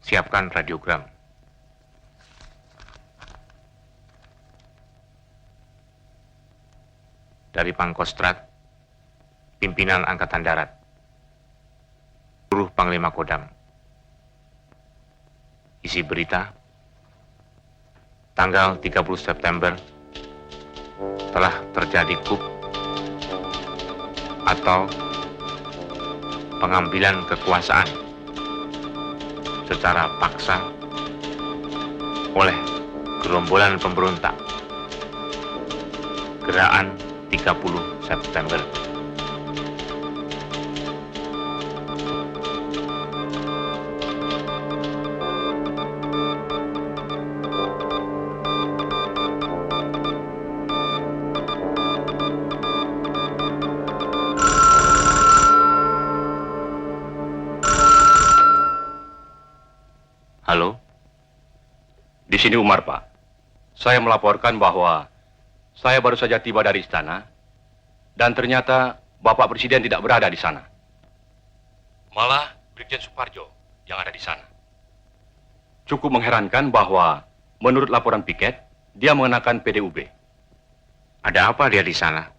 Siapkan radiogram. Dari Pangkostrat, Pimpinan Angkatan Darat, seluruh Panglima Kodam. Isi berita, tanggal 30 September telah terjadi coup atau pengambilan kekuasaan secara paksa oleh gerombolan pemberontak Gerakan 30 September. Halo? Di sini Umar, Pak. Saya melaporkan bahwa saya baru saja tiba dari istana dan ternyata Bapak Presiden tidak berada di sana. Malah Brigjen Suparjo yang ada di sana. Cukup mengherankan bahwa menurut laporan piket, dia mengenakan PDUB. Ada apa dia di sana?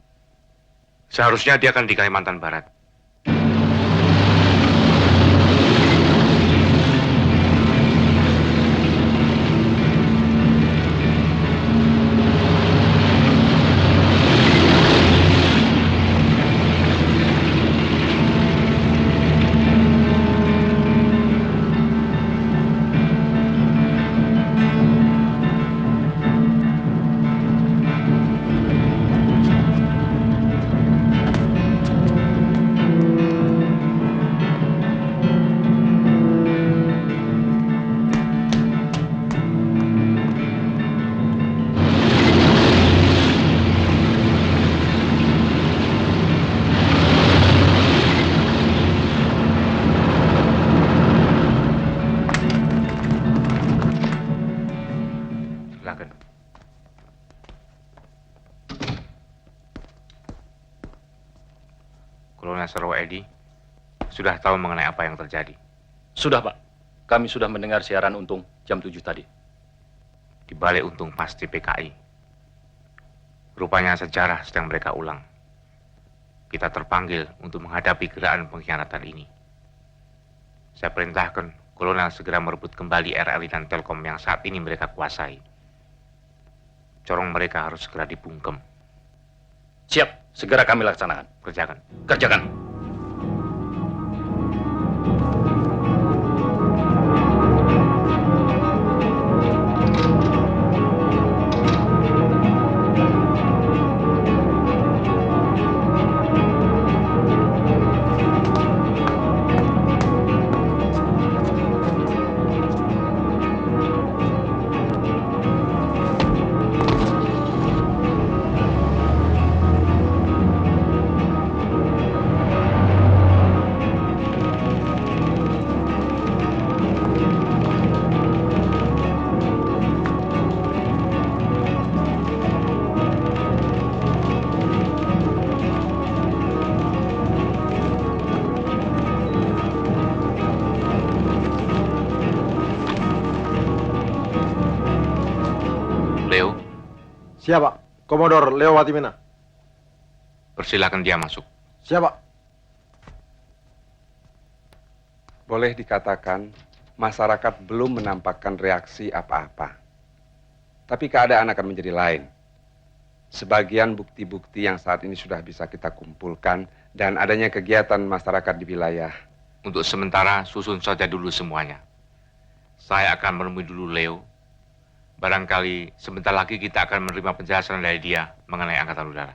Seharusnya dia akan di Kalimantan Barat. Kolonel Sarwo Edi sudah tahu mengenai apa yang terjadi. Sudah, Pak. Kami sudah mendengar siaran Untung jam 7 tadi. Di balik Untung pasti PKI. Rupanya sejarah sedang mereka ulang. Kita terpanggil untuk menghadapi gerakan pengkhianatan ini. Saya perintahkan Kolonel segera merebut kembali RRI dan Telkom yang saat ini mereka kuasai. Corong mereka harus segera dibungkem. Siap, segera kami laksanakan. Kerjakan. Kerjakan. Leo, Siapa? Komodor Leo Watimena. persilakan dia masuk. Siapa? Boleh dikatakan masyarakat belum menampakkan reaksi apa-apa. Tapi keadaan akan menjadi lain. Sebagian bukti-bukti yang saat ini sudah bisa kita kumpulkan dan adanya kegiatan masyarakat di wilayah. Untuk sementara susun saja dulu semuanya. Saya akan menemui dulu Leo. Barangkali sebentar lagi kita akan menerima penjelasan dari dia mengenai Angkatan Udara.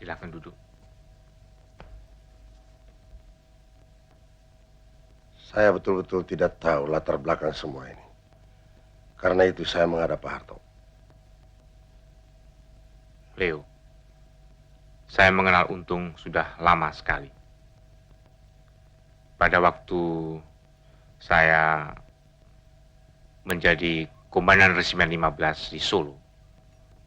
Silakan duduk. Saya betul-betul tidak tahu latar belakang semua ini. Karena itu saya menghadap Pak Harto. Leo, saya mengenal Untung sudah lama sekali. Pada waktu saya menjadi Komandan Resimen 15 di Solo,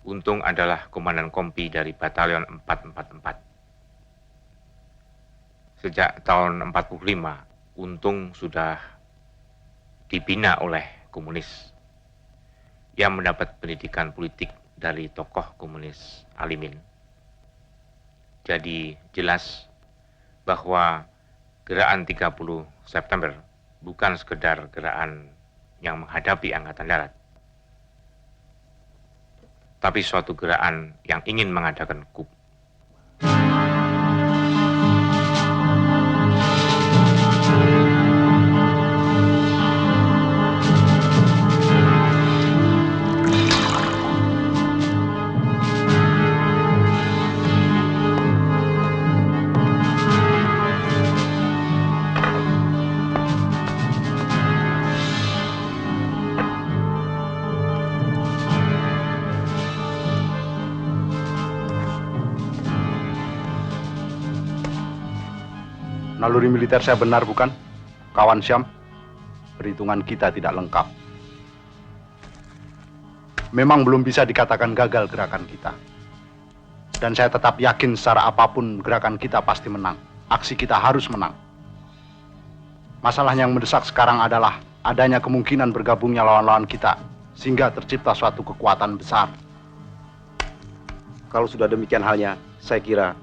Untung adalah Komandan Kompi dari Batalion 444. Sejak tahun 45, Untung sudah dibina oleh komunis. Ia mendapat pendidikan politik dari tokoh komunis Alimin. Jadi jelas bahwa gerakan 30 September bukan sekedar gerakan yang menghadapi Angkatan Darat, tapi suatu gerakan yang ingin mengadakan coup. Naluri militer saya benar bukan, kawan Syam? Perhitungan kita tidak lengkap. Memang belum bisa dikatakan gagal gerakan kita. Dan saya tetap yakin secara apapun gerakan kita pasti menang. Aksi kita harus menang. Masalah yang mendesak sekarang adalah adanya kemungkinan bergabungnya lawan-lawan kita, sehingga tercipta suatu kekuatan besar. Kalau sudah demikian halnya, saya kira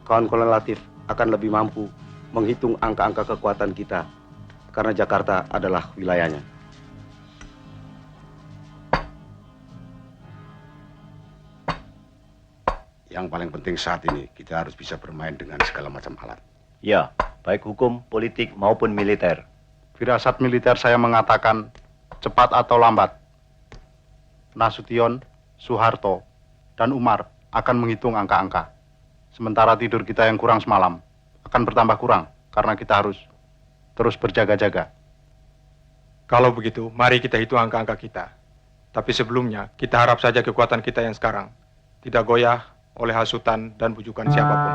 kawan Kolonel Latif akan lebih mampu menghitung angka-angka kekuatan kita, karena Jakarta adalah wilayahnya. Yang paling penting saat ini, kita harus bisa bermain dengan segala macam alat. Ya, baik hukum, politik, maupun militer. Firasat militer saya mengatakan, cepat atau lambat, Nasution, Soeharto, dan Umar akan menghitung angka-angka. Sementara tidur kita yang kurang semalam akan bertambah kurang, karena kita harus terus berjaga-jaga. Kalau begitu, mari kita hitung angka-angka kita. Tapi sebelumnya, kita harap saja kekuatan kita yang sekarang tidak goyah oleh hasutan dan bujukan siapapun.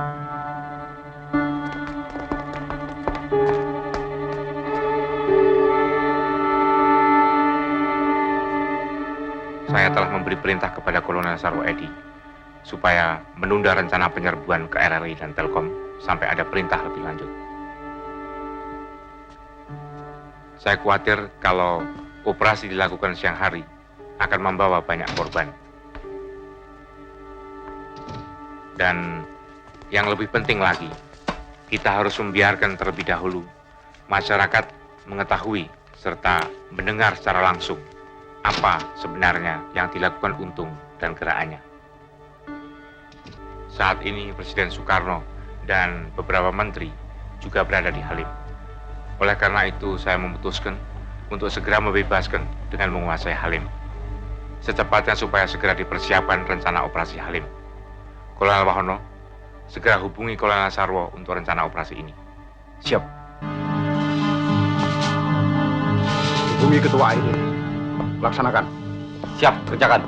Saya telah memberi perintah kepada Kolonel Sarwo Edi supaya menunda rencana penyerbuan ke RRI dan Telkom sampai ada perintah lebih lanjut. Saya khawatir kalau operasi dilakukan siang hari akan membawa banyak korban. Dan yang lebih penting lagi, kita harus membiarkan terlebih dahulu masyarakat mengetahui serta mendengar secara langsung apa sebenarnya yang dilakukan Untung dan gerakannya. Saat ini Presiden Soekarno dan beberapa menteri juga berada di Halim. Oleh karena itu saya memutuskan untuk segera membebaskan dengan menguasai Halim. Secepatnya supaya segera dipersiapkan rencana operasi Halim. Kolonel Wahono, segera hubungi Kolonel Sarwo untuk rencana operasi ini. Siap. Hubungi Ketua AID. Laksanakan. Siap, kerjakan.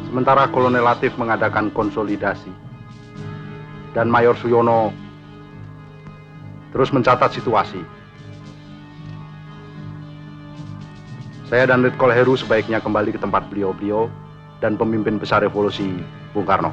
Sementara Kolonel Latif mengadakan konsolidasi dan Mayor Suyono terus mencatat situasi. Saya dan Letkol Heru sebaiknya kembali ke tempat beliau-beliau dan pemimpin besar revolusi, Bung Karno.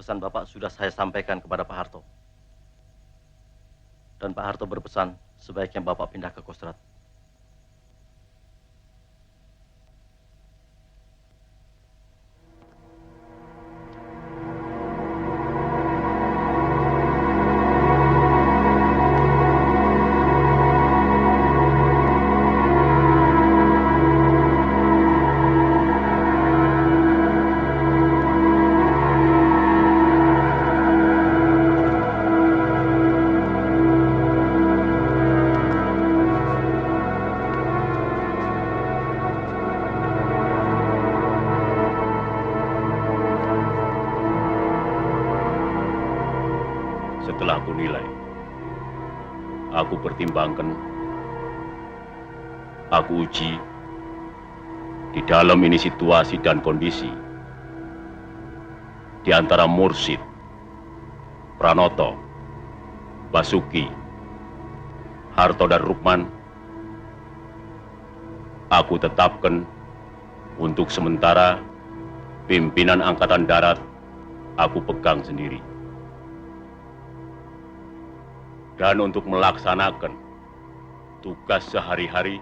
pesan Bapak sudah saya sampaikan kepada Pak Harto. Dan Pak Harto berpesan sebaiknya Bapak pindah ke Kostrad. Setelah aku nilai, aku pertimbangkan, aku uji di dalam ini situasi dan kondisi di antara Mursid, Pranoto, Basuki, Harto dan Rukman. Aku tetapkan untuk sementara pimpinan Angkatan Darat aku pegang sendiri. Dan untuk melaksanakan tugas sehari-hari,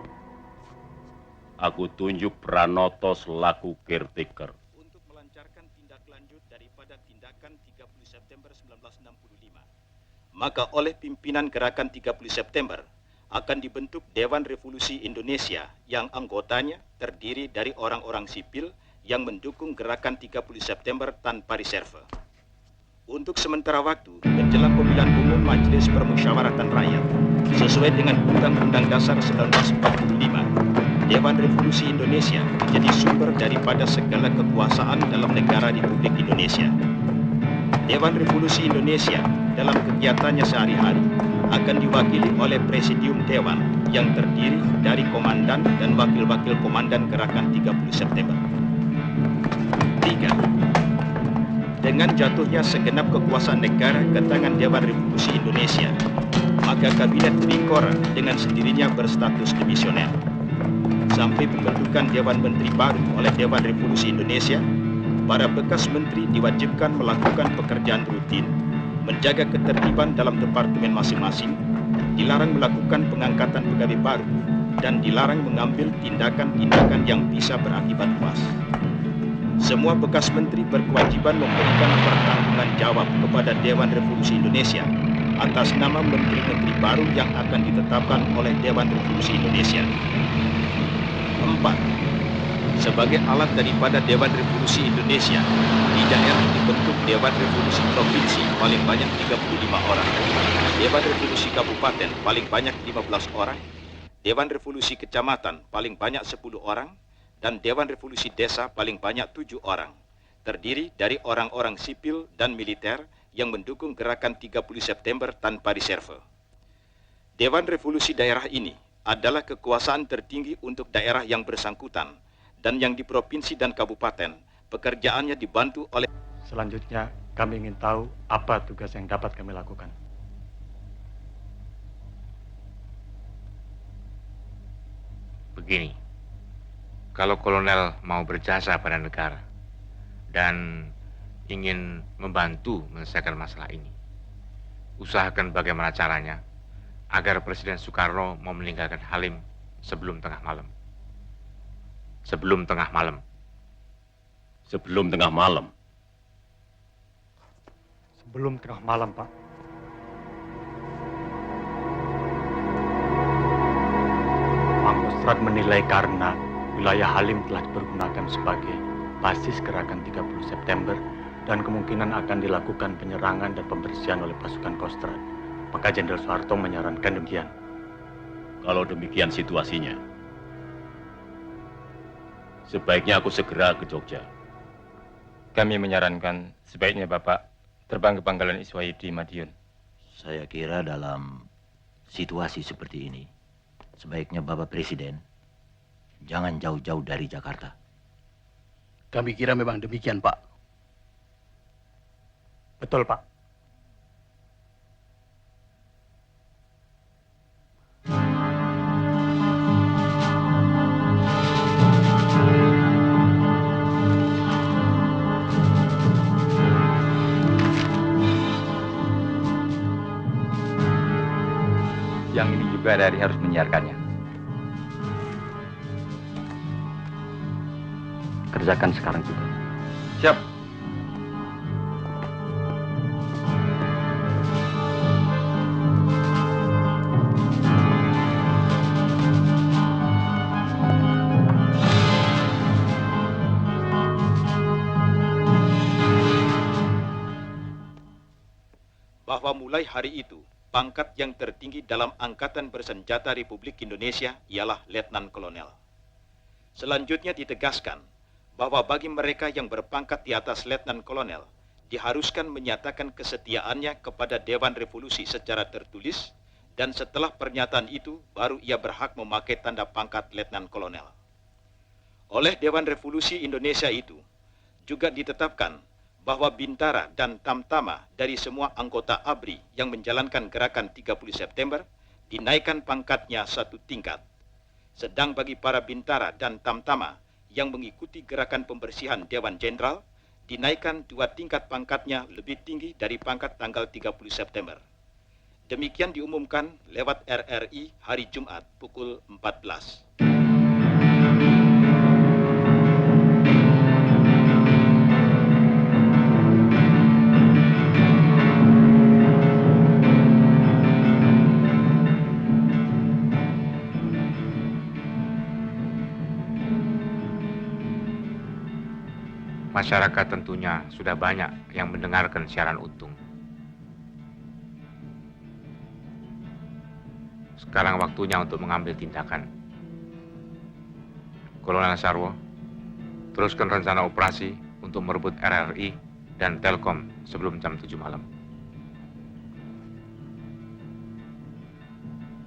aku tunjuk Pranoto selaku caretaker. Untuk melancarkan tindak lanjut daripada tindakan 30 September 1965, maka oleh pimpinan Gerakan 30 September akan dibentuk Dewan Revolusi Indonesia yang anggotanya terdiri dari orang-orang sipil yang mendukung Gerakan 30 September tanpa reserve. Untuk sementara waktu, menjelang pemilihan umum Majelis Permusyawaratan Rakyat, sesuai dengan Undang-Undang Dasar 1945, Dewan Revolusi Indonesia menjadi sumber daripada segala kekuasaan dalam negara Republik Indonesia. Dewan Revolusi Indonesia dalam kegiatannya sehari-hari akan diwakili oleh Presidium Dewan yang terdiri dari komandan dan wakil-wakil komandan Gerakan 30 September. 3. Dengan jatuhnya segenap kekuasaan negara ke tangan Dewan Revolusi Indonesia, maka Kabinet Trikora dengan sendirinya berstatus dimisioner. Sampai pembentukan Dewan Menteri baru oleh Dewan Revolusi Indonesia, para bekas menteri diwajibkan melakukan pekerjaan rutin, menjaga ketertiban dalam departemen masing-masing, dilarang melakukan pengangkatan pegawai baru, dan dilarang mengambil tindakan-tindakan yang bisa berakibat luas. Semua bekas menteri berkewajiban memberikan pertanggungan jawab kepada Dewan Revolusi Indonesia atas nama menteri-menteri baru yang akan ditetapkan oleh Dewan Revolusi Indonesia. 4. Sebagai alat daripada Dewan Revolusi Indonesia, di daerah dibentuk Dewan Revolusi Provinsi paling banyak 35 orang, Dewan Revolusi Kabupaten paling banyak 15 orang, Dewan Revolusi Kecamatan paling banyak 10 orang, dan Dewan Revolusi Desa paling banyak 7 orang, terdiri dari orang-orang sipil dan militer yang mendukung Gerakan 30 September tanpa reserve. Dewan Revolusi daerah ini adalah kekuasaan tertinggi untuk daerah yang bersangkutan, dan yang di provinsi dan kabupaten, pekerjaannya dibantu oleh... Selanjutnya, kami ingin tahu apa tugas yang dapat kami lakukan. Begini, kalau kolonel mau berjasa pada negara dan ingin membantu menyelesaikan masalah ini, usahakan bagaimana caranya agar Presiden Soekarno mau meninggalkan Halim sebelum tengah malam. Sebelum tengah malam. Sebelum tengah malam. Sebelum tengah malam, Pak. Pangkostrat menilai karena wilayah Halim telah dipergunakan sebagai basis Gerakan 30 September dan kemungkinan akan dilakukan penyerangan dan pembersihan oleh pasukan Kostrad. Maka Jenderal Soeharto menyarankan demikian. Kalau demikian situasinya, sebaiknya aku segera ke Jogja. Kami menyarankan sebaiknya Bapak terbang ke Pangkalan Iswai di Madiun. Saya kira dalam situasi seperti ini, sebaiknya Bapak Presiden jangan jauh-jauh dari Jakarta. Kami kira memang demikian, Pak. Betul, Pak. Yang ini juga dari harus menyiarkannya. Kerjakan sekarang juga. Siap. Bahwa mulai hari itu, pangkat yang tertinggi dalam Angkatan Bersenjata Republik Indonesia ialah Letnan Kolonel. Selanjutnya ditegaskan bahwa bagi mereka yang berpangkat di atas Letnan Kolonel, diharuskan menyatakan kesetiaannya kepada Dewan Revolusi secara tertulis, dan setelah pernyataan itu, baru ia berhak memakai tanda pangkat Letnan Kolonel. Oleh Dewan Revolusi Indonesia itu, juga ditetapkan bahwa Bintara dan Tamtama dari semua anggota ABRI yang menjalankan gerakan 30 September dinaikkan pangkatnya 1 tingkat. Sedang bagi para Bintara dan Tamtama yang mengikuti gerakan pembersihan Dewan Jenderal dinaikkan 2 tingkat pangkatnya lebih tinggi dari pangkat tanggal 30 September. Demikian diumumkan lewat RRI hari Jumat pukul 14. Masyarakat tentunya sudah banyak yang mendengarkan siaran Untung. Sekarang waktunya untuk mengambil tindakan. Kolonel Sarwo, teruskan rencana operasi untuk merebut RRI dan Telkom sebelum jam 7 malam.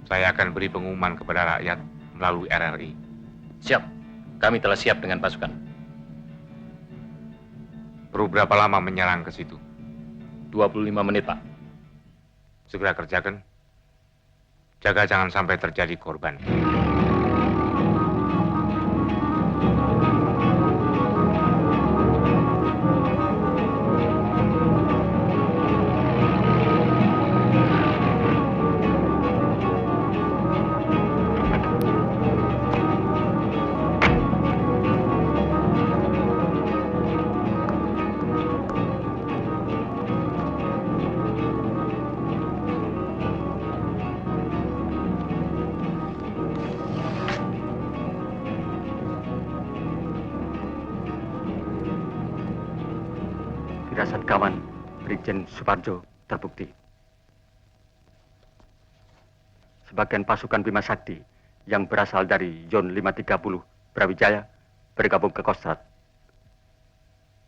Saya akan beri pengumuman kepada rakyat melalui RRI. Siap. Kami telah siap dengan pasukan. Perlu berapa lama menyerang ke situ? 25 menit, Pak. Segera kerjakan. Jaga jangan sampai terjadi korban. Firasat kawan Brigjen Suparjo terbukti. Sebagian pasukan Bima Sakti yang berasal dari Zon 530 Brawijaya bergabung ke Kostrad.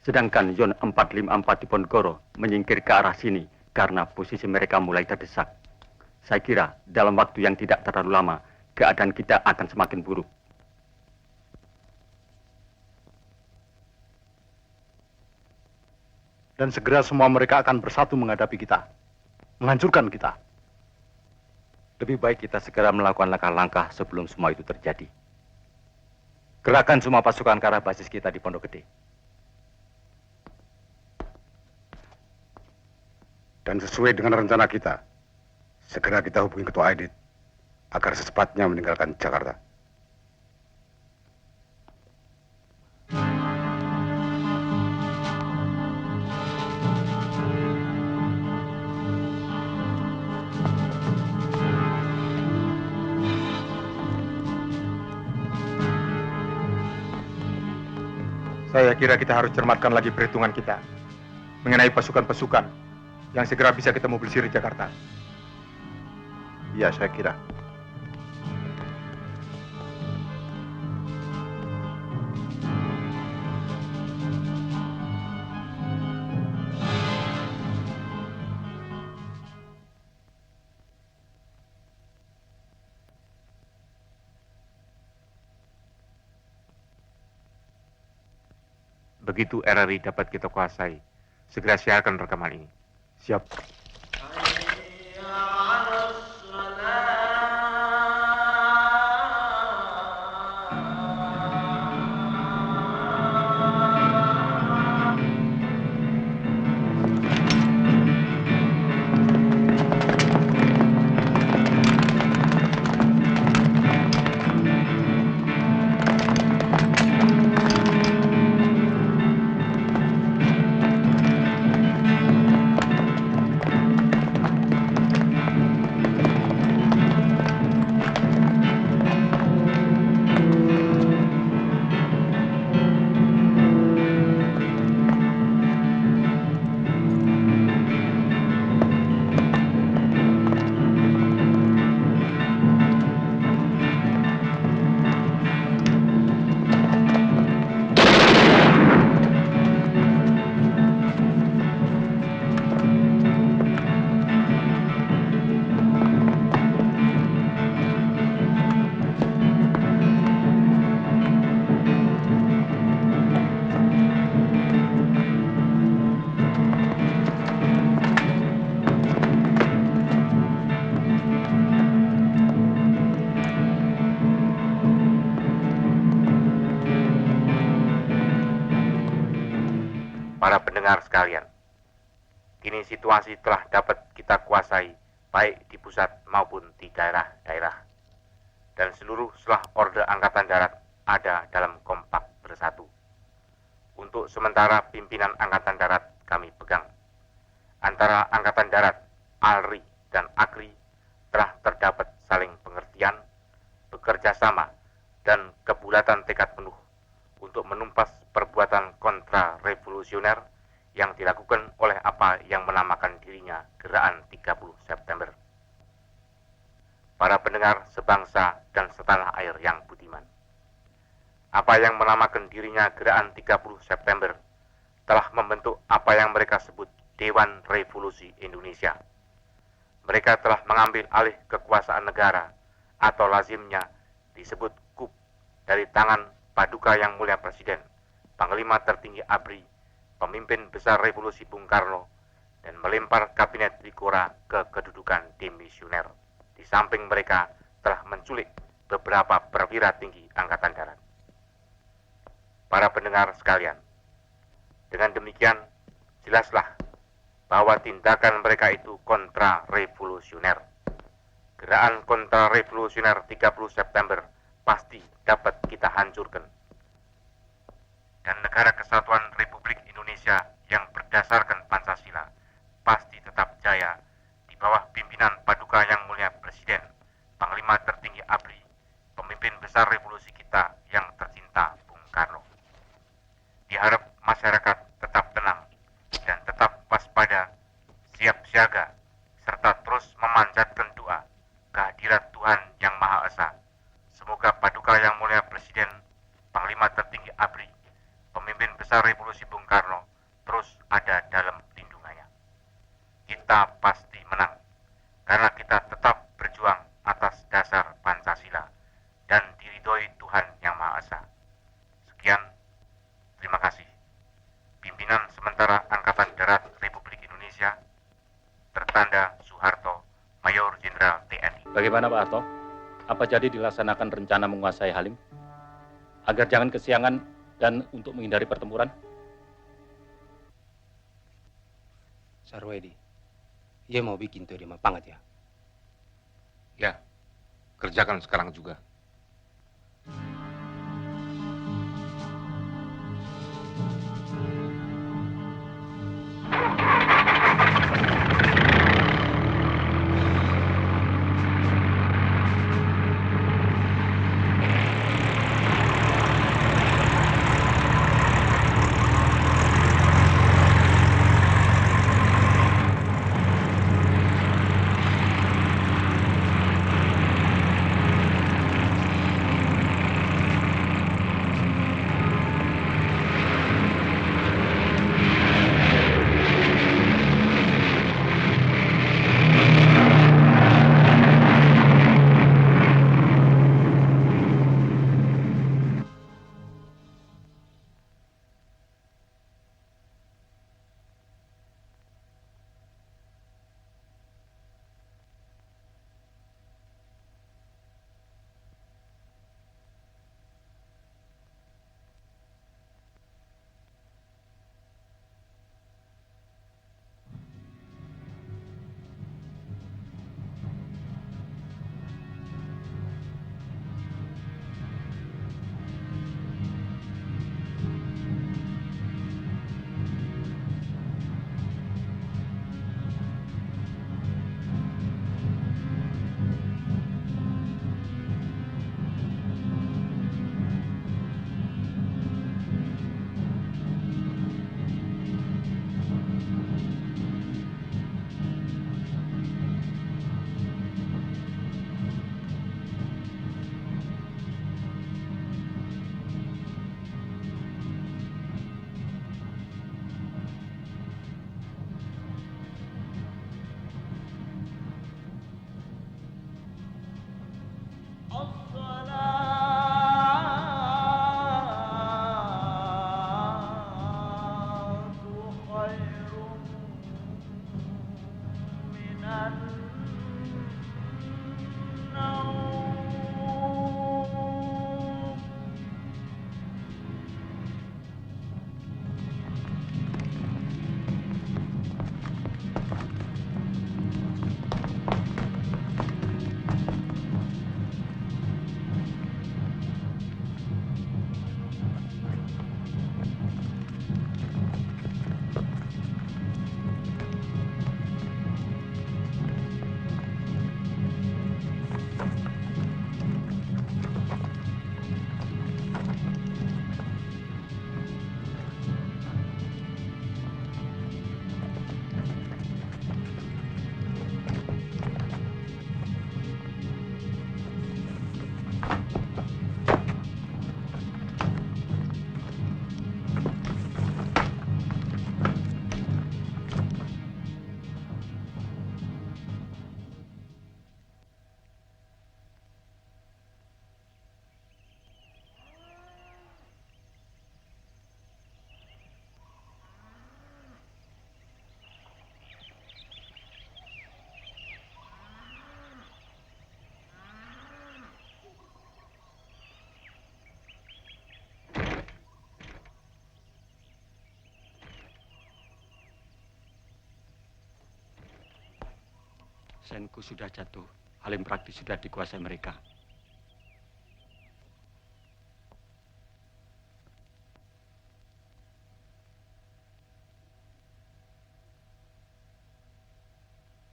Sedangkan Zon 454 di Ponegoro menyingkir ke arah sini karena posisi mereka mulai terdesak. Saya kira dalam waktu yang tidak terlalu lama, keadaan kita akan semakin buruk. Dan segera semua mereka akan bersatu menghadapi kita, menghancurkan kita. Lebih baik kita segera melakukan langkah-langkah sebelum semua itu terjadi. Gerakan semua pasukan ke arah basis kita di Pondok Gede. Dan sesuai dengan rencana kita, segera kita hubungi Ketua Aidit agar secepatnya meninggalkan Jakarta. Saya kira kita harus cermatkan lagi perhitungan kita mengenai pasukan-pasukan yang segera bisa kita mobilisir di Jakarta. Iya, saya kira. Begitu RRI dapat kita kuasai, segera siarkan rekaman ini. Siap. pendengar sekalian, kini situasi telah dapat kita kuasai baik di pusat maupun di daerah-daerah. Dan seluruh selah Orde Angkatan Darat ada dalam kompak bersatu. Untuk sementara pimpinan Angkatan Darat kami pegang. Antara Angkatan Darat, ALRI, dan AGRI telah terdapat saling pengertian, bekerja sama, dan kebulatan tekad penuh untuk menumpas perbuatan kontra-revolusioner yang dilakukan oleh apa yang menamakan dirinya Gerakan 30 September. Para pendengar sebangsa dan setanah air yang budiman, apa yang menamakan dirinya Gerakan 30 September telah membentuk apa yang mereka sebut Dewan Revolusi Indonesia. Mereka telah mengambil alih kekuasaan negara atau lazimnya disebut KUP dari tangan Paduka Yang Mulia Presiden, Panglima Tertinggi ABRI, pemimpin besar revolusi Bung Karno, dan melempar kabinet Trikora ke kedudukan demisioner. Di samping mereka telah menculik beberapa perwira tinggi Angkatan Darat. Para pendengar sekalian, dengan demikian jelaslah bahwa tindakan mereka itu kontra-revolusioner. Gerakan kontra-revolusioner 30 September pasti dapat kita hancurkan. Dan negara kesatuan Republik Indonesia yang berdasarkan Pancasila pasti tetap jaya di bawah pimpinan Paduka Yang Mulia Presiden, Panglima Tertinggi ABRI, pemimpin besar revolusi kita yang tercinta Bung Karno. Diharap masyarakat tetap tenang dan tetap waspada, siap siaga, serta terus memanjatkan doa kehadirat Tuhan Yang Maha Esa. Semoga Paduka Yang Mulia Presiden, Panglima Tertinggi ABRI, pemimpin besar revolusi Bung Karno terus ada dalam lindungannya. Kita pasti menang, karena kita tetap berjuang atas dasar Pancasila dan diridhoi Tuhan Yang Maha Esa. Sekian, terima kasih. Pimpinan sementara Angkatan Darat Republik Indonesia, tertanda Soeharto, Mayor Jenderal TNI. Bagaimana Pak Harto? Apa jadi dilaksanakan rencana menguasai Halim? Agar jangan kesiangan dan untuk menghindari pertempuran? Sarwedi, ia mau bikin tuh di Mapangat ya? Ya, kerjakan sekarang juga. Senku sudah jatuh, Halim praktis sudah dikuasai mereka.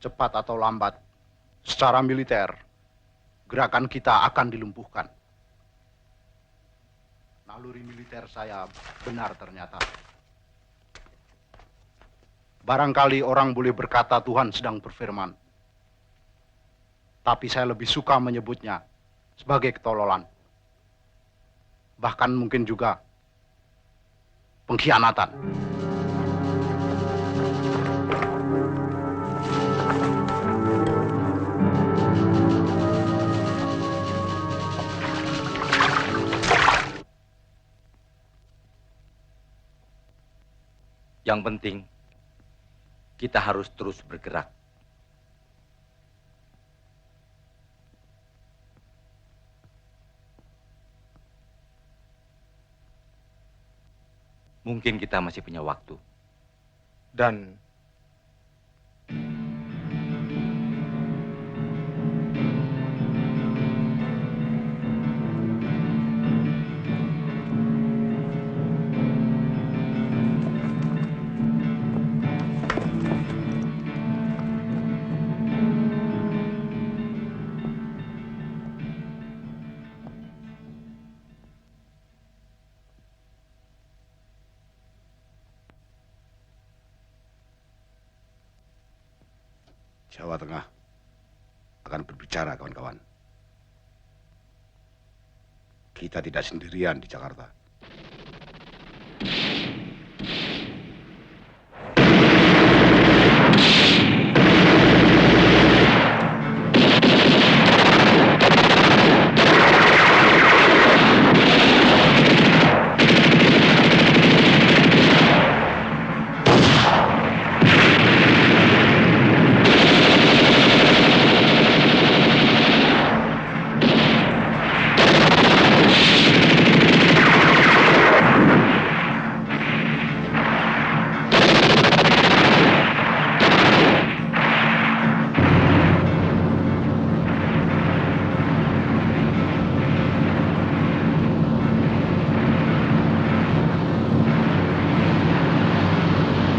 Cepat atau lambat, secara militer, gerakan kita akan dilumpuhkan. Naluri militer saya benar ternyata. Barangkali orang boleh berkata Tuhan sedang berfirman. Tapi saya lebih suka menyebutnya sebagai ketololan. Bahkan mungkin juga pengkhianatan. Yang penting, kita harus terus bergerak. Mungkin kita masih punya waktu. Dan Jawa Tengah akan berbicara, kawan-kawan. Kita tidak sendirian di Jakarta.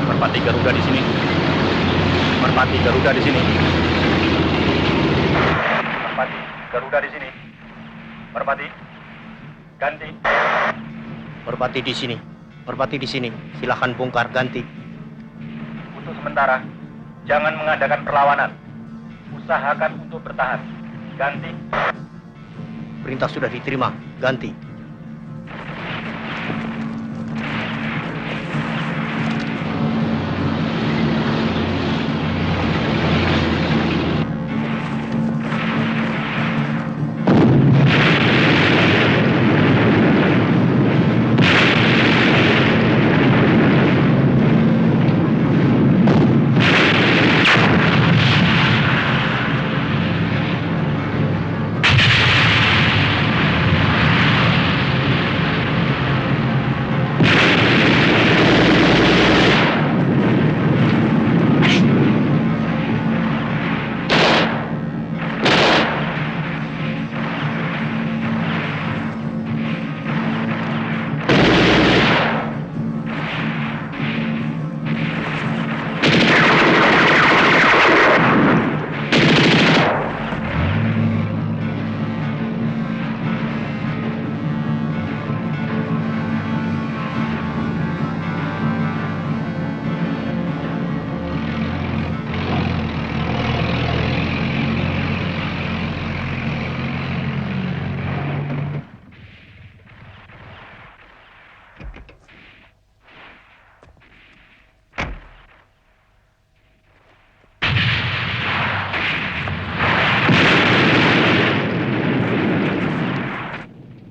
Merpati Garuda di sini. Merpati Garuda di sini. Merpati Garuda di sini. Merpati. Ganti. Merpati di sini. Merpati di sini. Silahkan bongkar, ganti. Untuk sementara, jangan mengadakan perlawanan. Usahakan untuk bertahan. Ganti. Perintah sudah diterima, ganti.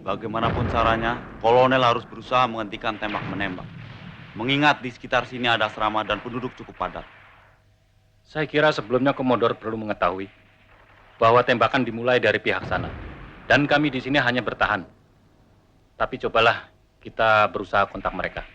Bagaimanapun caranya, kolonel harus berusaha menghentikan tembak-menembak. Mengingat di sekitar sini ada asrama dan penduduk cukup padat. Saya kira sebelumnya Komodor perlu mengetahui bahwa tembakan dimulai dari pihak sana. Dan kami di sini hanya bertahan. Tapi cobalah kita berusaha kontak mereka.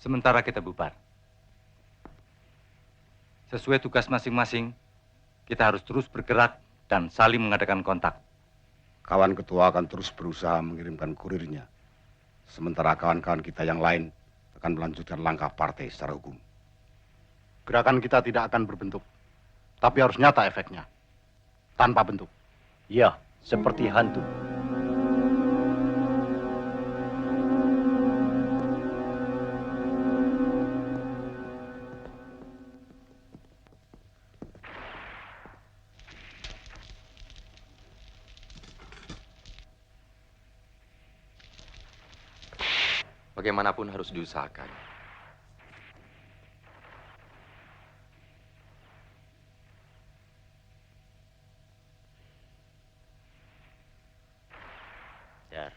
sementara kita bubar. Sesuai tugas masing-masing, kita harus terus bergerak dan saling mengadakan kontak. Kawan ketua akan terus berusaha mengirimkan kurirnya. Sementara kawan-kawan kita yang lain akan melanjutkan langkah partai secara hukum. Gerakan kita tidak akan berbentuk, tapi harus nyata efeknya. Tanpa bentuk. Ya, seperti hantu. Bagaimanapun harus diusahakan. Dar,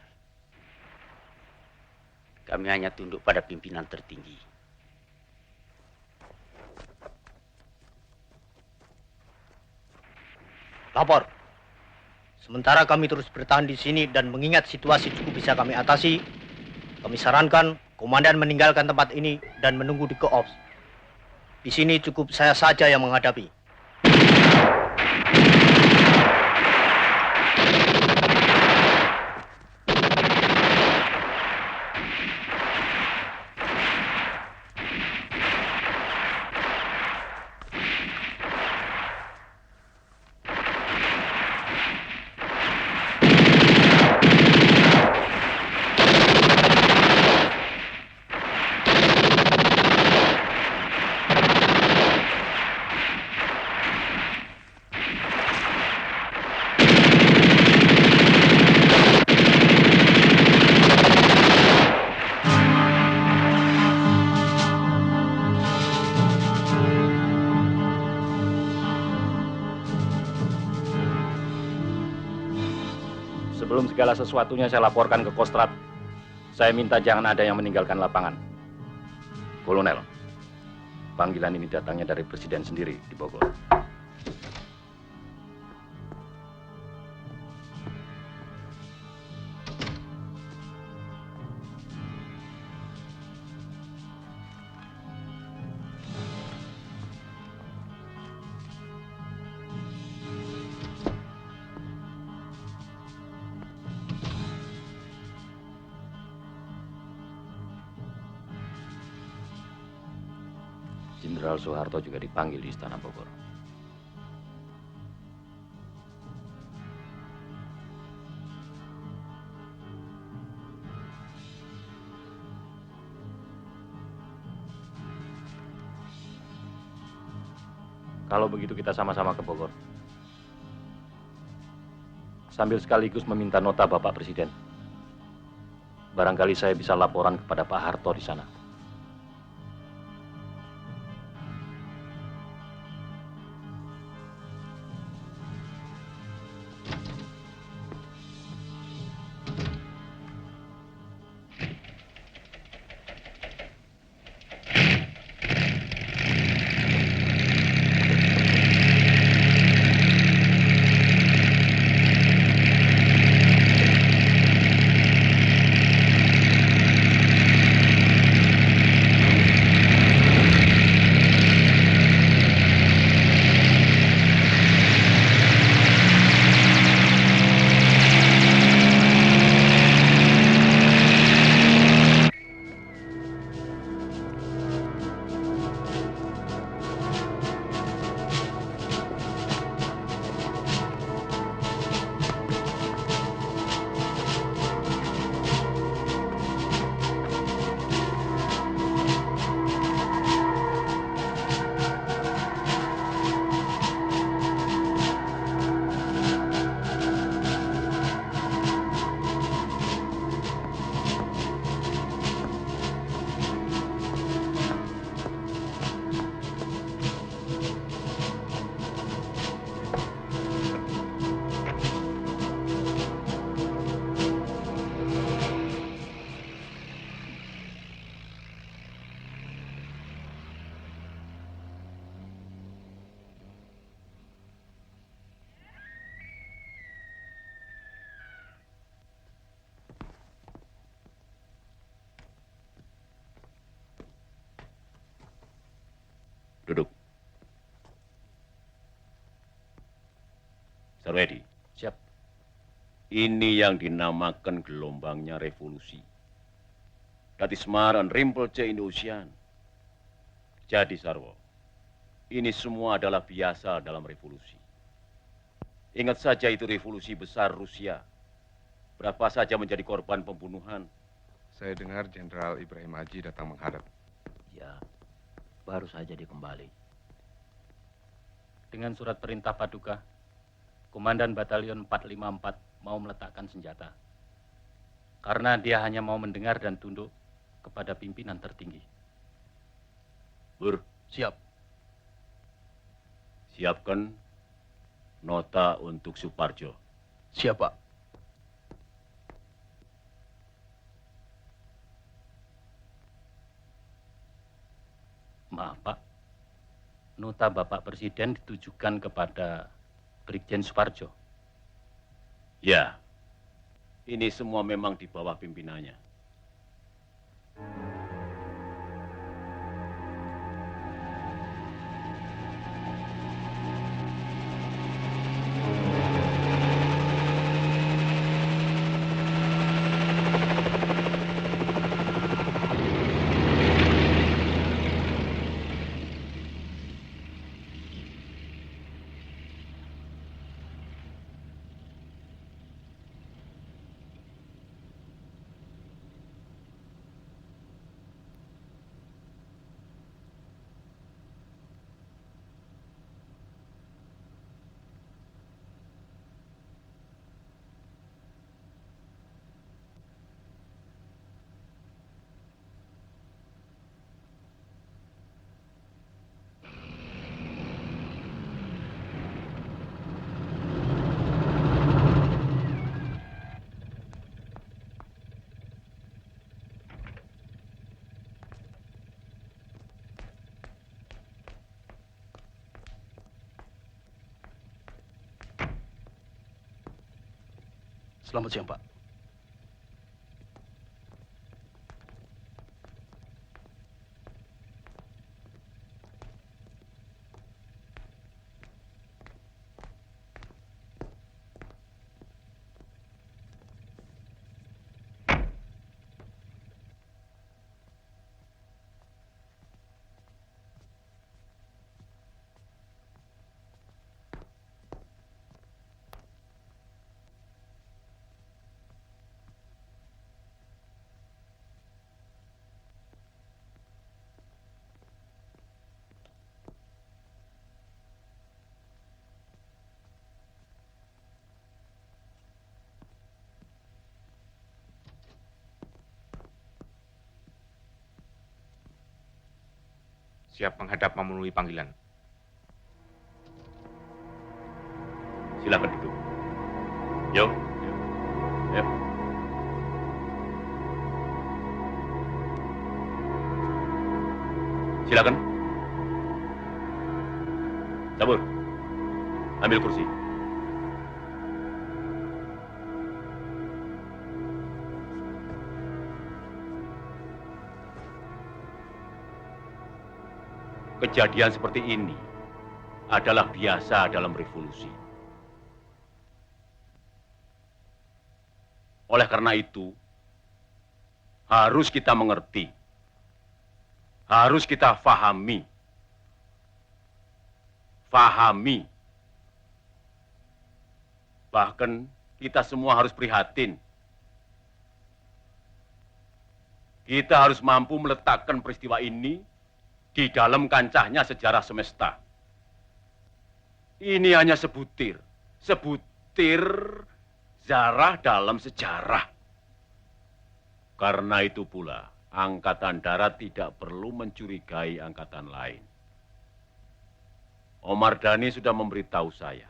kami hanya tunduk pada pimpinan tertinggi. Lapor. Sementara kami terus bertahan di sini dan mengingat situasi cukup bisa kami atasi, kami sarankan komandan meninggalkan tempat ini dan menunggu di Koops. Di sini cukup saya saja yang menghadapi. Sebelum segala sesuatunya saya laporkan ke Kostrad, saya minta jangan ada yang meninggalkan lapangan. Kolonel, panggilan ini datangnya dari Presiden sendiri di Bogor. Jenderal Soeharto juga dipanggil di Istana Bogor. Kalau begitu kita sama-sama ke Bogor. Sambil sekaligus meminta nota Bapak Presiden. Barangkali saya bisa laporan kepada Pak Harto di sana. Ini yang dinamakan gelombangnya revolusi. That is Maran Rimpel C Indosian. Jadi Sarwo, ini semua adalah biasa dalam revolusi. Ingat saja itu revolusi besar Rusia. Berapa saja menjadi korban pembunuhan. Saya dengar Jenderal Ibrahim Haji datang menghadap. Ya, baru saja dia kembali. Dengan surat perintah Paduka, Komandan Batalion 454 mau meletakkan senjata. Karena dia hanya mau mendengar dan tunduk kepada pimpinan tertinggi. Bur, siap. Siapkan nota untuk Suparjo. Siap, Pak. Maaf, Pak. Nota Bapak Presiden ditujukan kepada Brigjen Suparjo. Ya, ini semua memang di bawah pimpinannya. Selamat siang, Pak. Siap menghadap memenuhi panggilan. Silakan duduk. Yo. Yo. Silakan. Sabur. Ambil kursi. Kejadian seperti ini adalah biasa dalam revolusi. Oleh karena itu, harus kita mengerti, harus kita fahami, bahkan kita semua harus prihatin. Kita harus mampu meletakkan peristiwa ini di dalam kancahnya sejarah semesta. Ini hanya sebutir zarah dalam sejarah. Karena itu pula, Angkatan Darat tidak perlu mencurigai angkatan lain. Omar Dhani sudah memberitahu saya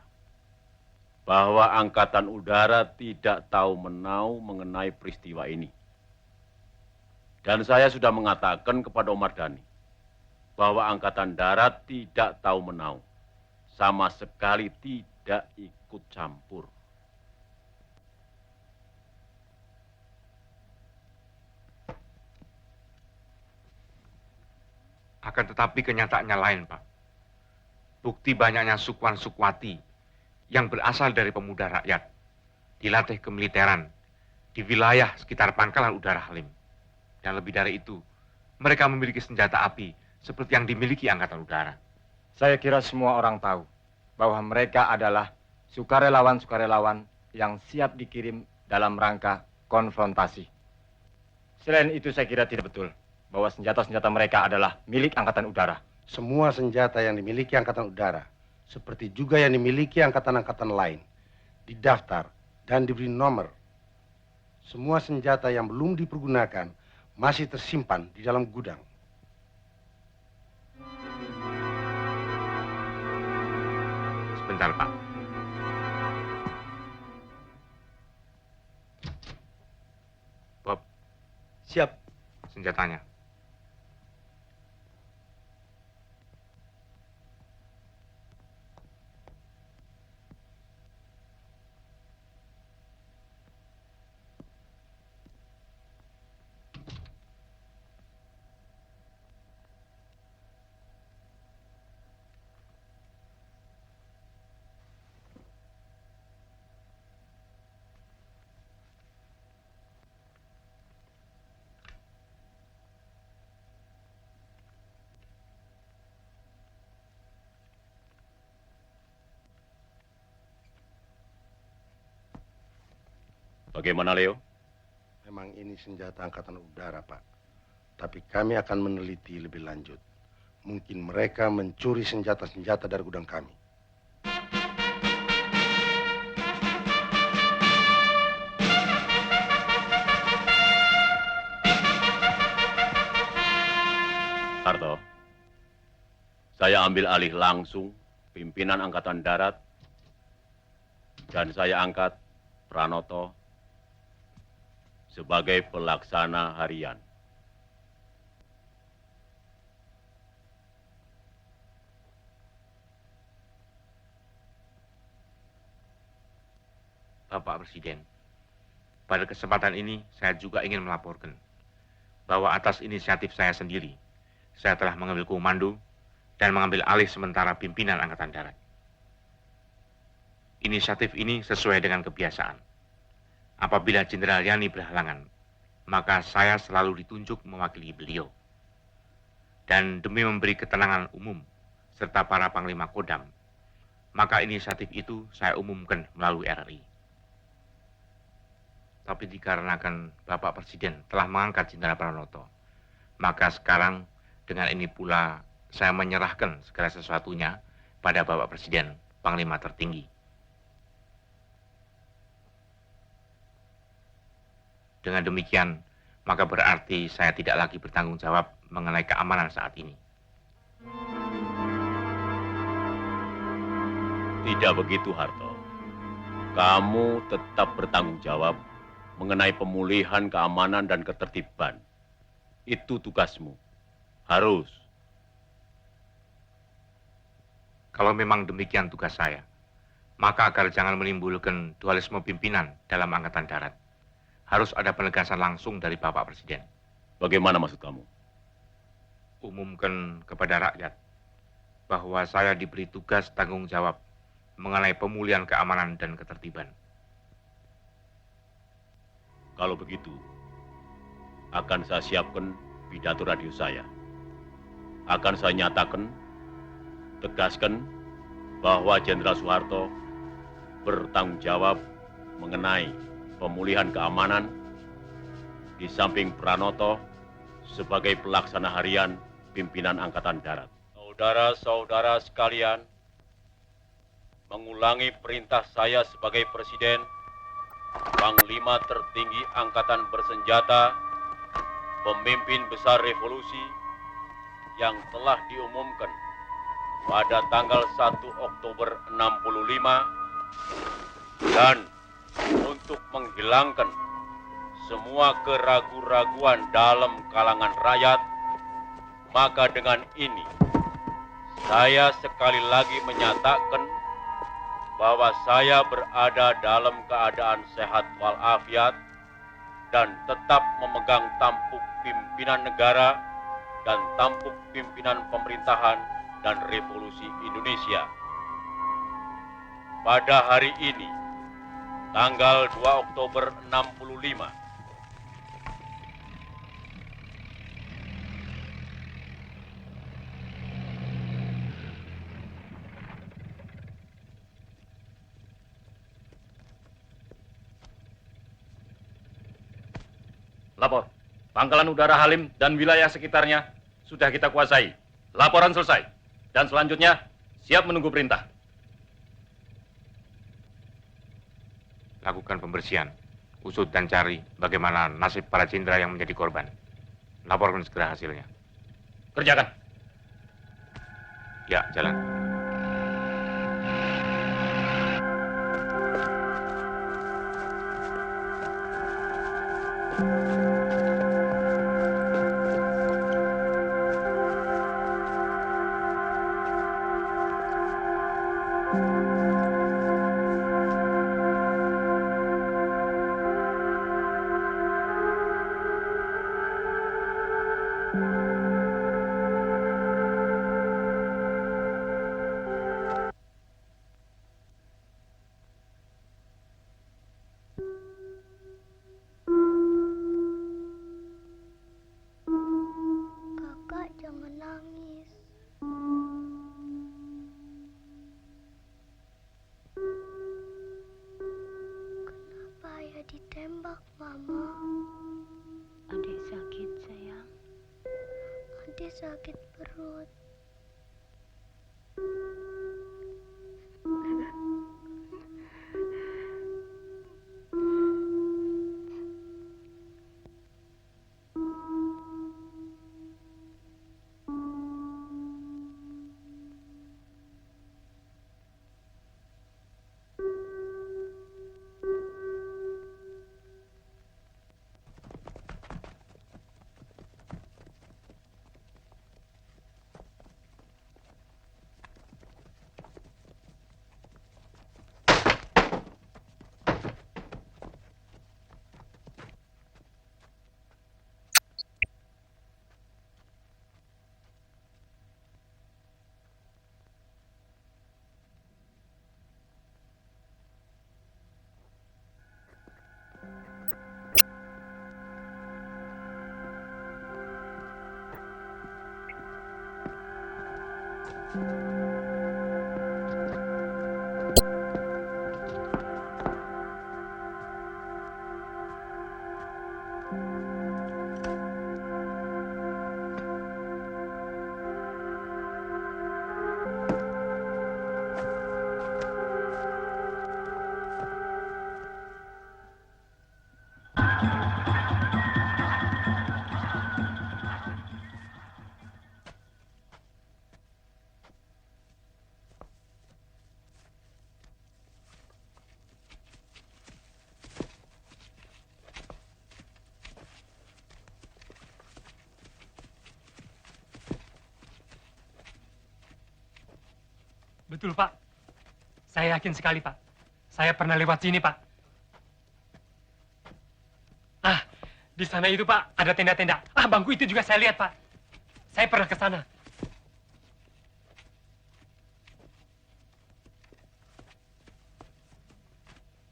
bahwa Angkatan Udara tidak tahu menau mengenai peristiwa ini. Dan saya sudah mengatakan kepada Omar Dhani bahwa Angkatan Darat tidak tahu menau, sama sekali tidak ikut campur. Akan tetapi kenyataannya lain, Pak. Bukti banyaknya sukuan sukwati yang berasal dari pemuda rakyat dilatih kemiliteran di wilayah sekitar Pangkalan Udara Halim. Dan lebih dari itu, mereka memiliki senjata api seperti yang dimiliki Angkatan Udara. Saya kira semua orang tahu bahwa mereka adalah sukarelawan-sukarelawan yang siap dikirim dalam rangka konfrontasi. Selain itu saya kira tidak betul bahwa senjata-senjata mereka adalah milik Angkatan Udara. Semua senjata yang dimiliki Angkatan Udara, seperti juga yang dimiliki angkatan-angkatan lain, didaftar dan diberi nomor. Semua senjata yang belum dipergunakan masih tersimpan di dalam gudang. Sebentar, Pak. Bob. Siap. Senjatanya. Bagaimana, Leo? Memang ini senjata Angkatan Udara, Pak. Tapi kami akan meneliti lebih lanjut. Mungkin mereka mencuri senjata-senjata dari gudang kami. Harto, saya ambil alih langsung pimpinan Angkatan Darat dan saya angkat Pranoto sebagai pelaksana harian. Bapak Presiden, pada kesempatan ini saya juga ingin melaporkan bahwa atas inisiatif saya sendiri, saya telah mengambil komando dan mengambil alih sementara pimpinan Angkatan Darat. Inisiatif ini sesuai dengan kebiasaan. Apabila Jenderal Yani berhalangan, maka saya selalu ditunjuk mewakili beliau. Dan demi memberi ketenangan umum serta para Panglima Kodam, maka inisiatif itu saya umumkan melalui RRI. Tapi dikarenakan Bapak Presiden telah mengangkat Jenderal Pranoto, maka sekarang dengan ini pula saya menyerahkan segala sesuatunya pada Bapak Presiden, Panglima tertinggi. Dengan demikian, maka berarti saya tidak lagi bertanggung jawab mengenai keamanan saat ini. Tidak begitu, Harto. Kamu tetap bertanggung jawab mengenai pemulihan keamanan dan ketertiban. Itu tugasmu. Harus. Kalau memang demikian tugas saya, maka agar jangan menimbulkan dualisme pimpinan dalam Angkatan Darat, harus ada penegasan langsung dari Bapak Presiden. Bagaimana maksud kamu? Umumkan kepada rakyat bahwa saya diberi tugas tanggung jawab mengenai pemulihan keamanan dan ketertiban. Kalau begitu, akan saya siapkan pidato radio saya. Akan saya nyatakan, tegaskan bahwa Jenderal Soeharto bertanggung jawab mengenai pemulihan keamanan di samping Pranoto sebagai pelaksana harian pimpinan Angkatan Darat. Saudara-saudara sekalian, mengulangi perintah saya sebagai Presiden, Panglima tertinggi Angkatan Bersenjata, pemimpin besar revolusi yang telah diumumkan pada tanggal 1 Oktober 65 dan untuk menghilangkan semua keraguan-raguan dalam kalangan rakyat, maka dengan ini saya sekali lagi menyatakan bahwa saya berada dalam keadaan sehat walafiat dan tetap memegang tampuk pimpinan negara dan tampuk pimpinan pemerintahan dan Revolusi Indonesia. Pada hari ini, tanggal 2 Oktober 65. Lapor, Pangkalan Udara Halim dan wilayah sekitarnya sudah kita kuasai. Laporan selesai. Dan selanjutnya, siap menunggu perintah. Lakukan pembersihan, usut dan cari bagaimana nasib para jenderal yang menjadi korban. Laporkan segera hasilnya. Kerjakan. Ya, jalan. Kakak jangan nangis. Kenapa ayah ditembak, Mama? Adik sakit, sayang. Adik sakit perut. Betul, Pak. Saya yakin sekali, Pak. Saya pernah lewat sini, Pak. Ah, di sana itu, Pak, ada tenda-tenda. Ah, bangku itu juga saya lihat, Pak. Saya pernah ke sana.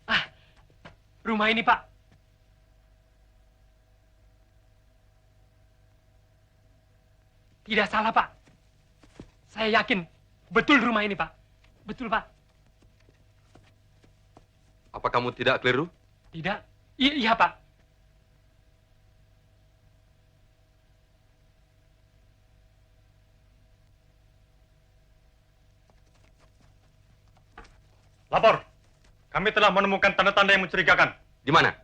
Ah, rumah ini, Pak. Tidak salah, Pak. Saya yakin. Betul rumah ini, Pak. Betul, Pak. Apa kamu tidak keliru? Tidak. Iya, Pak. Lapor. Kami telah menemukan tanda-tanda yang mencurigakan. Di mana?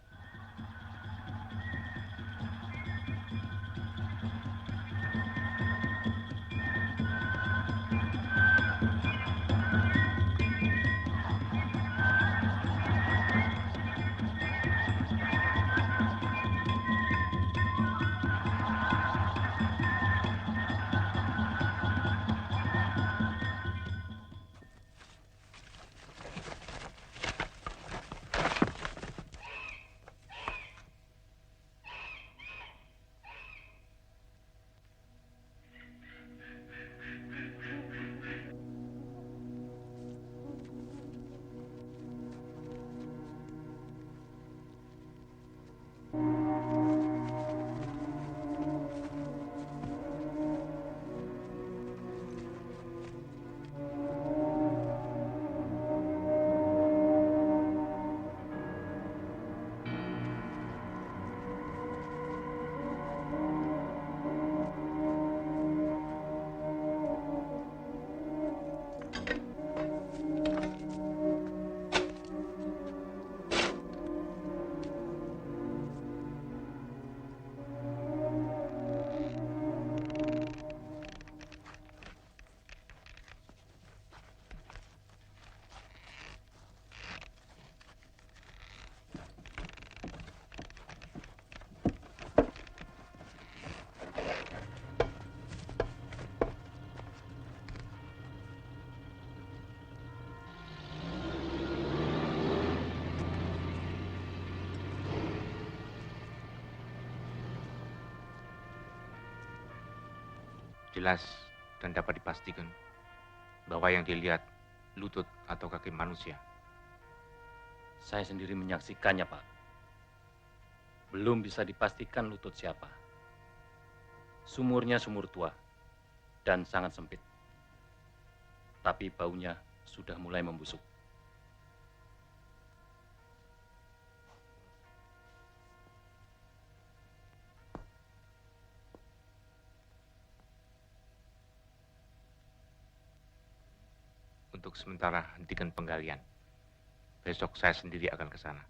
Jelas dan dapat dipastikan bahwa yang dilihat lutut atau kaki manusia. Saya sendiri menyaksikannya, Pak. Belum bisa dipastikan lutut siapa. Sumurnya sumur tua dan sangat sempit. Tapi baunya sudah mulai membusuk. Untuk sementara hentikan penggalian. Besok saya sendiri akan ke sana.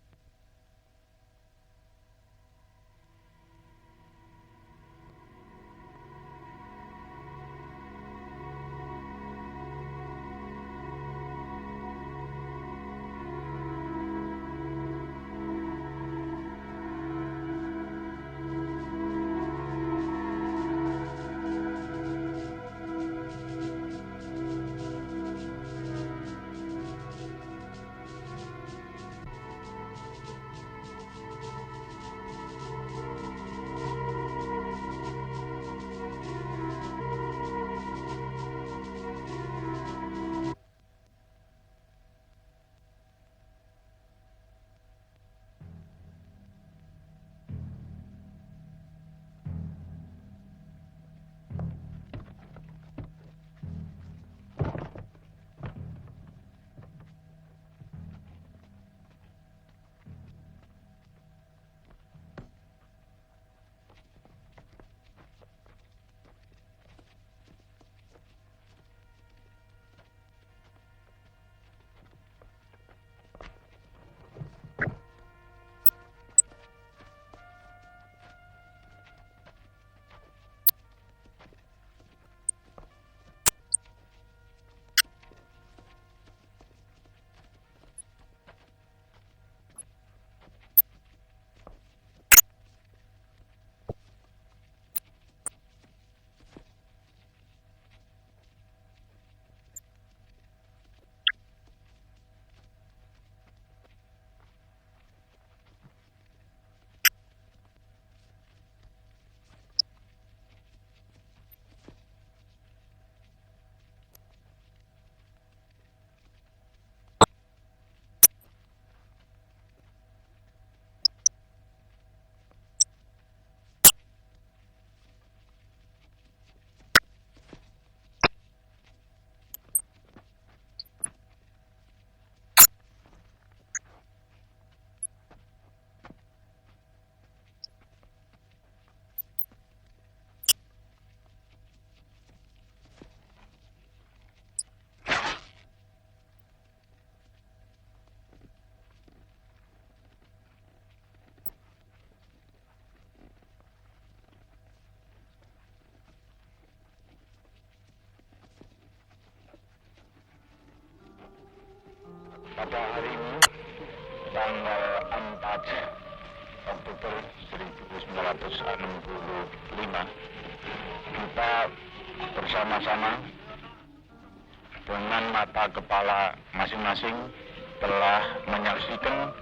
Pada hari ini, tanggal 4 Oktober 1965, kita bersama-sama dengan mata kepala masing-masing telah menyaksikan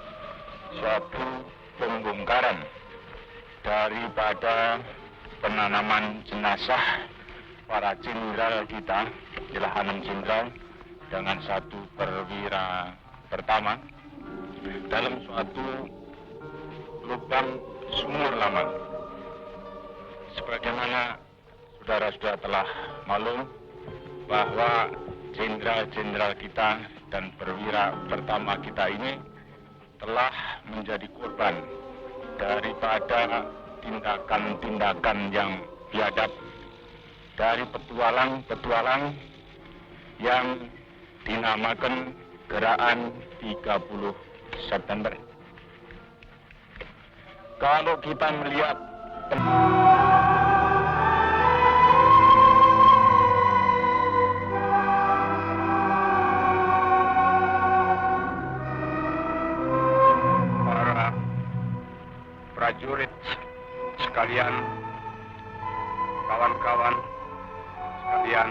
suatu pembongkaran daripada penanaman jenazah para jenderal kita, ialah 6 jenderal dengan 1 perwira pertama dalam suatu lubang sumur lama. Sebagaimana saudara-saudara telah maklum bahwa jenderal-jenderal kita dan perwira pertama kita ini telah menjadi korban daripada tindakan-tindakan yang biadab dari petualang-petualang yang dinamakan Gerakan 30 September. Kalau kita melihat para prajurit sekalian, kawan-kawan sekalian,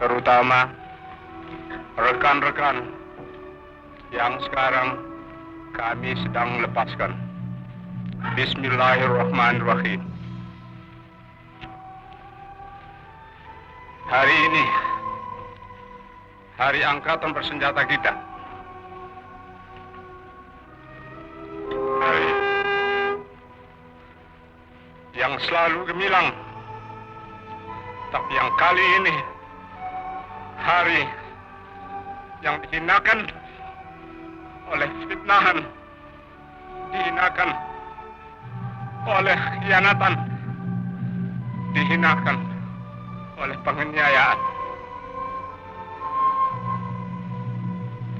terutama rekan-rekan yang sekarang kami sedang lepaskan. Bismillahirrahmanirrahim. Hari ini, hari angkatan bersenjata kita. Hari yang selalu gemilang. Tapi yang kali ini, hari yang dihinakan oleh fitnahan, dihinakan oleh khianatan, dihinakan oleh penganiayaan.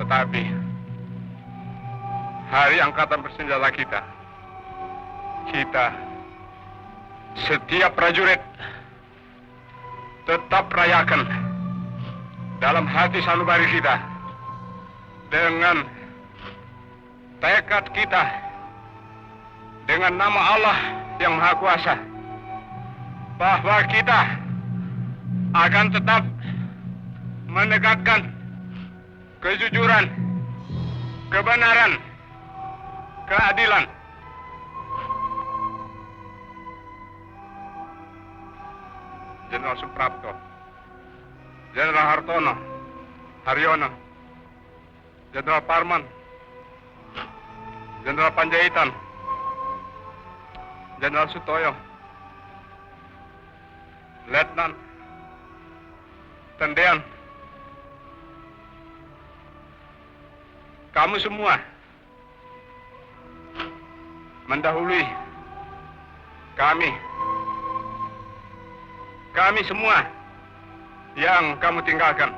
Tetapi hari angkatan bersenjata kita setiap prajurit tetap rayakan dalam hati sanubari kita dengan tekad kita, dengan nama Allah yang Maha Kuasa, bahwa kita akan tetap menegakkan kejujuran, kebenaran, keadilan. Jenderal Suprapto, Jenderal Hartono, Haryono, Jenderal Parman, Jenderal Panjaitan, Jenderal Sutoyo, Letnan Tendean, kamu semua mendahului kami semua yang kamu tinggalkan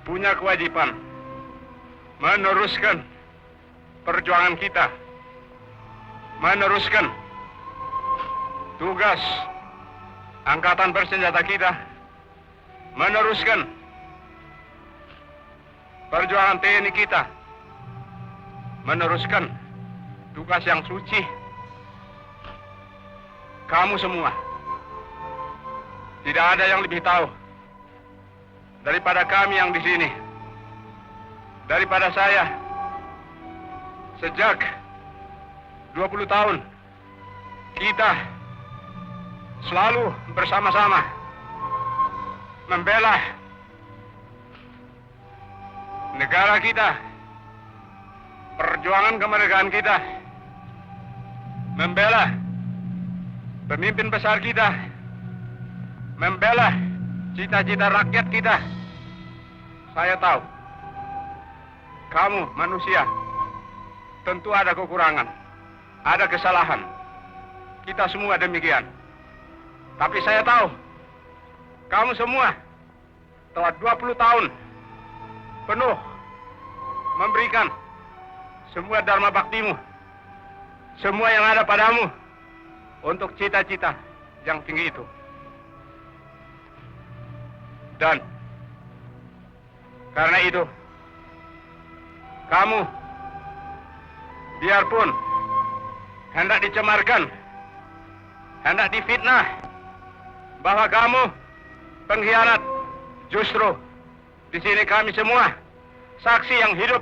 punya kewajiban meneruskan perjuangan kita, meneruskan tugas angkatan bersenjata kita, meneruskan perjuangan TNI kita, meneruskan tugas yang suci. Kamu semua, tidak ada yang lebih tahu daripada kami yang di sini, daripada saya. Sejak 20 tahun kita selalu bersama-sama membela negara kita, perjuangan kemerdekaan kita, membela pemimpin besar kita, membela cita-cita rakyat kita. Saya tahu kamu manusia tentu ada kekurangan, ada kesalahan. Kita semua demikian. Tapi saya tahu kamu semua telah 20 tahun penuh memberikan semua dharma baktimu, semua yang ada padamu untuk cita-cita yang tinggi itu. Dan karena itu, kamu biarpun hendak dicemarkan, hendak difitnah bahwa kamu pengkhianat, justru di sini kami semua saksi yang hidup.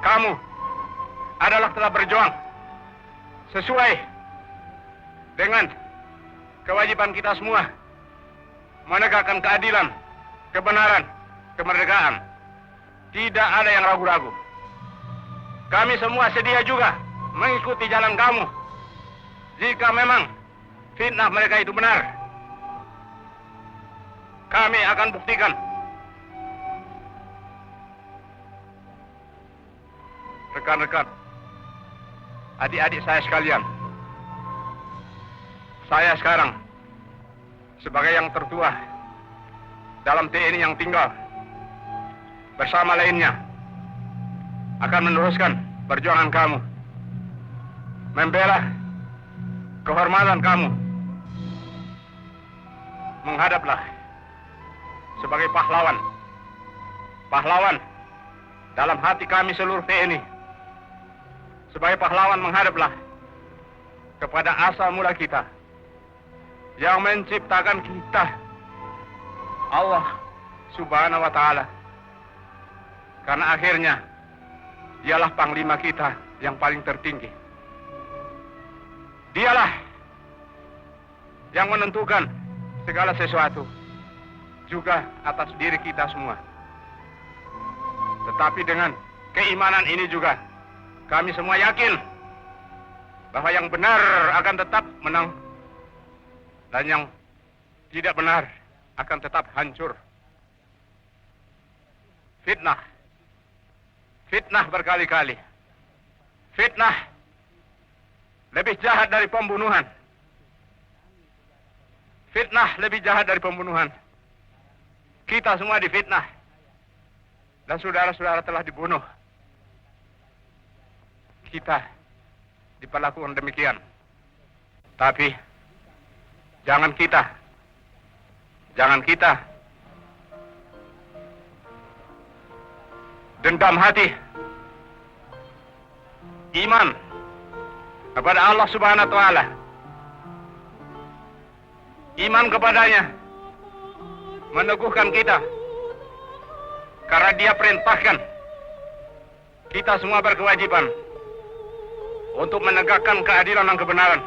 Kamu adalah telah berjuang sesuai dengan kewajiban kita semua, menegakkan keadilan, kebenaran, kemerdekaan. Tidak ada yang ragu-ragu. Kami semua sedia juga mengikuti jalan kamu. Jika memang fitnah mereka itu benar, kami akan buktikan. Rekan-rekan, adik-adik saya sekalian, saya sekarang sebagai yang tertua dalam TNI yang tinggal bersama lainnya akan meneruskan perjuangan kamu, membela kehormatan kamu. Menghadaplah sebagai pahlawan, pahlawan dalam hati kami seluruh TNI. Sebagai pahlawan menghadaplah kepada asal mula kita yang menciptakan kita, Allah Subhanahu wa Ta'ala. Karena akhirnya dialah panglima kita yang paling tertinggi. Dialah yang menentukan segala sesuatu, juga atas diri kita semua. Tetapi dengan keimanan ini juga, kami semua yakin bahwa yang benar akan tetap menang dan yang tidak benar akan tetap hancur. Fitnah, fitnah berkali-kali. Fitnah lebih jahat dari pembunuhan. Fitnah lebih jahat dari pembunuhan. Kita semua difitnah. Dan saudara-saudara telah dibunuh. Kita diperlakukan demikian. Tapi jangan kita dendam hati. Iman kepada Allah Subhanahu wa taala. Iman kepadanya meneguhkan kita, karena Dia perintahkan kita semua berkewajiban untuk menegakkan keadilan dan kebenaran.